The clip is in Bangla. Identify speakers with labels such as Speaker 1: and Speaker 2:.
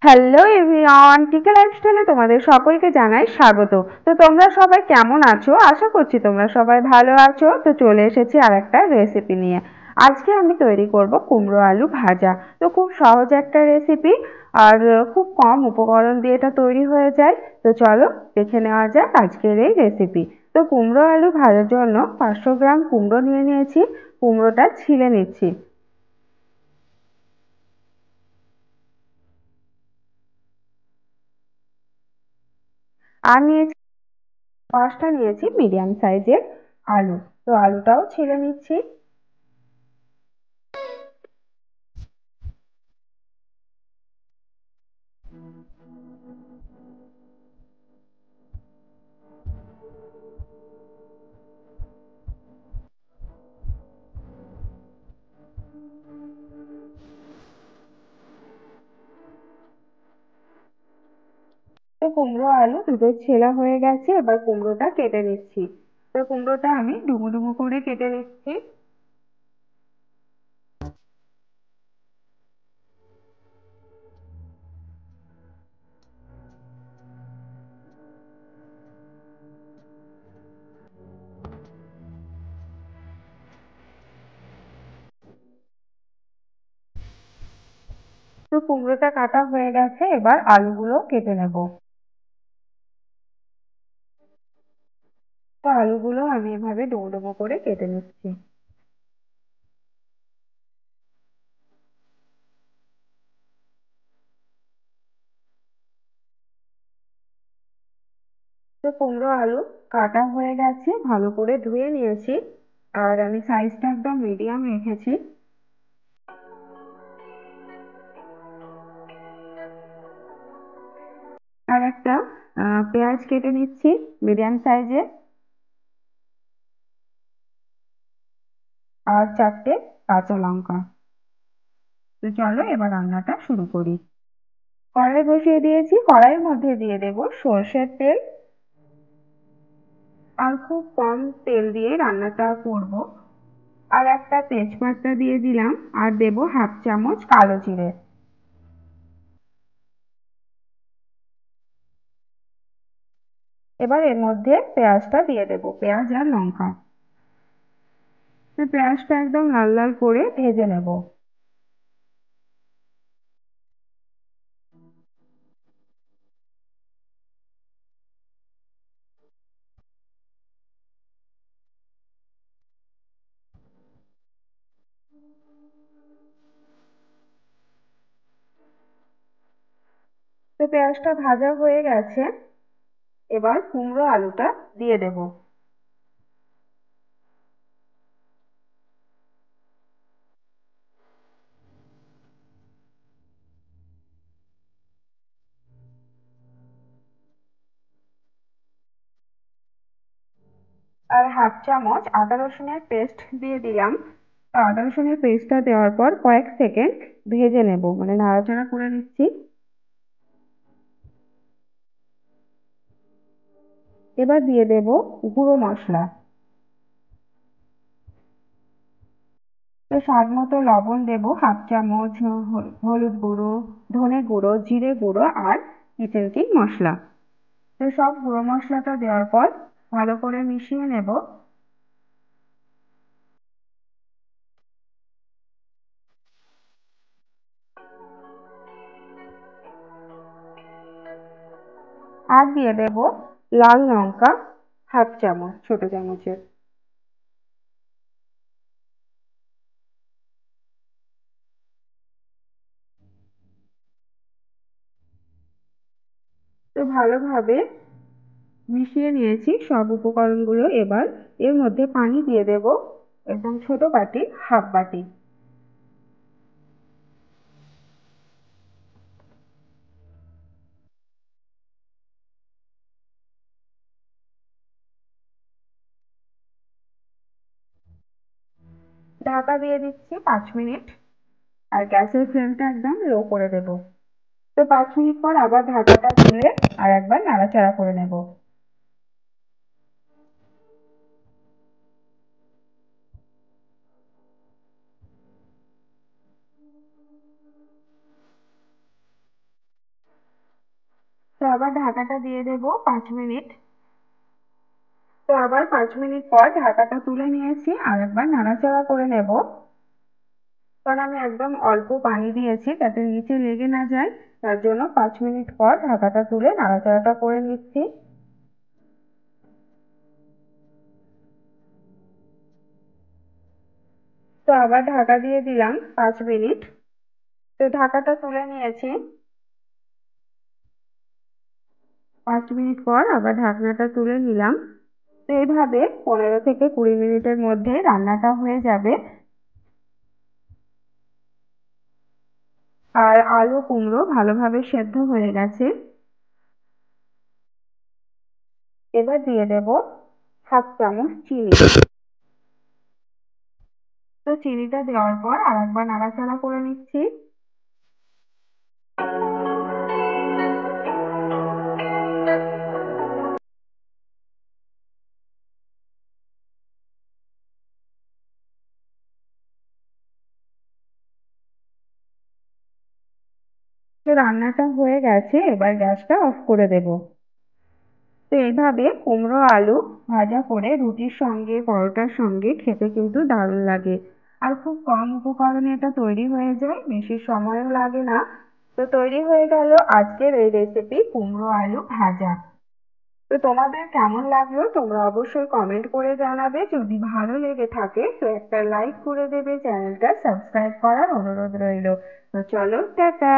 Speaker 1: হ্যালো এভরিওয়ান, টিকা লাইফস্টাইলে তোমাদের সকলকে জানাই স্বাগত। তো তোমরা সবাই কেমন আছো? আশা করছি তোমরা সবাই ভালো আছো। তো চলে এসেছি আর একটা রেসিপি নিয়ে। আজকে আমি তৈরি করব কুমড়ো আলু ভাজা। তো খুব সহজ একটা রেসিপি, আর খুব কম উপকরণ দিয়ে এটা তৈরি হয়ে যায়। তো চলো দেখে নেওয়া যাক আজকের এই রেসিপি। তো কুমড়ো আলু ভাজার জন্য 500 গ্রাম কুমড়ো নিয়ে নিয়েছি। কুমড়োটা ছিলে নিচ্ছি। আর নিয়েছি, 5টা নিয়েছি মিডিয়াম সাইজের আলু। তো আলুটাও ছিলে নিচ্ছি। তো কুমড়ো আলু দুটো ছেলা হয়ে গেছে, এবার কুমড়োটা কেটে নিচ্ছি। তো কুমড়োটা আমি ডুমো ডুমো করে কেটে নিচ্ছি। তো কুমড়োটা কাটা হয়ে গেছে, এবার আলুগুলো কেটে নেব। তো আলুগুলো আমি এভাবে ডুমো ডুমো করে কেটে নিচ্ছি। তো কুমড়ো আলু কাটা হয়ে গেছে, ভালো করে ধুয়ে নিয়েছি। আর আমি সাইজটা একদম মিডিয়াম রেখেছি। আর একটা পেঁয়াজ কেটে নিচ্ছি মিডিয়াম সাইজে। আর 4টে কাঁচা লঙ্কা। তো চলো এবার রান্নাটা শুরু করি। কড়াই বসিয়ে দিয়েছি, কড়াইয়ের মধ্যে দিয়ে দেব সর্ষের তেল। আর খুব কম তেল দিয়ে রান্নাটা করব। আর একটা তেজপাতা দিয়ে দিলাম, আর দেব হাফ চামচ কালো জিরে। এবার এর মধ্যে পেঁয়াজটা দিয়ে দেব, পেঁয়াজ আর লঙ্কা। তো পেঁয়াজটা একদম লাল লাল করে ভেজে নেব। তো পেঁয়াজটা ভাজা হয়ে গেছে, এবার কুমড়ো আলুটা দিয়ে দেব। আর হাফ চামচ আদা রসুনের পেস্ট দিয়ে দিলাম। তো আদা রসুনের পেস্টটা দেওয়ার পর কয়েক সেকেন্ড ভেজে নেব, মানে নাড়াচাড়া করে নিচ্ছি। এবার দিয়ে দেব গুঁড়ো মশলা। তো স্বাদ মতো লবণ দেব, হাফ চামচ হলুদ গুঁড়ো, ধনে গুঁড়ো, জিরে গুঁড়ো আর কিচেন কিং মশলা। তো সব গুঁড়ো মশলাটা দেওয়ার পর ভালো করে মিশিয়ে নেব। আর দিয়ে দেব লাল লঙ্কা, হাফ চামচ, ছোট চামচের। তো ভালোভাবে মিশিয়ে নিয়েছি সব উপকরণগুলো। এবার এর মধ্যে পানি দিয়ে দেব, একদম ছোট বাটি, হাফ বাটি। ঢাকা দিয়ে দিচ্ছি 5 মিনিট। আর গ্যাসের ফ্লেমটা একদম লো করে দেব। তো 5 মিনিট পর আবার ঢাকাটা খুলে আর একবার নাড়াচাড়া করে নেব। আবার ঢাকাটা দিয়ে দেবো 5 মিনিট। তো আবার 5 মিনিট পর ঢাকাটা তুলে নিয়েছি, আর একবার নাড়াচাড়া করে নেব। কারণ আমি একদম অল্প পানি দিয়েছি যাতে নিচে লেগে না যায়, তার জন্য 5 মিনিট পর ঢাকাটা তুলে নাড়াচাড়াটা করে নিচ্ছি। তো আবার ঢাকা দিয়ে দিলাম 5 মিনিট। তো ঢাকাটা তুলে নিয়েছি। 5 মিনিট পর আবার ঢাকনাটা তুলে নিলাম। তো এইভাবে 15 থেকে 20 মিনিটের মধ্যে রান্নাটা হয়ে যাবে। আর আলু কুমড়ো ভালোভাবে সেদ্ধ হয়ে গেছে। এবার দিয়ে দেব 1/2 চামচ চিনি। তো চিনিটা দেওয়ার পর আর একবার নাড়াচাড়া করে নিচ্ছি। তো রান্নাটা হয়ে গেছে, এবার গ্যাসটা অফ করে দেব। তো এইভাবে কুমড়ো আলু ভাজা করে রুটির সঙ্গে পরোটার সঙ্গে খেতে কিন্তু দারুণ লাগে। আর খুব কম উপকরণে এটা তৈরি হয়ে যায়, বেশি সময়ও লাগে না। তো তৈরি হয়ে গেল আজকের এই রেসিপি, কুমড়ো আলু ভাজা। তো তোমাদের কেমন লাগলো তোমরা অবশ্যই কমেন্ট করে জানাবে। যদি ভালো লেগে থাকে তো একটা লাইক করে দেবে, চ্যানেলটা সাবস্ক্রাইব করার অনুরোধ রইল। তো চলো, টাটা।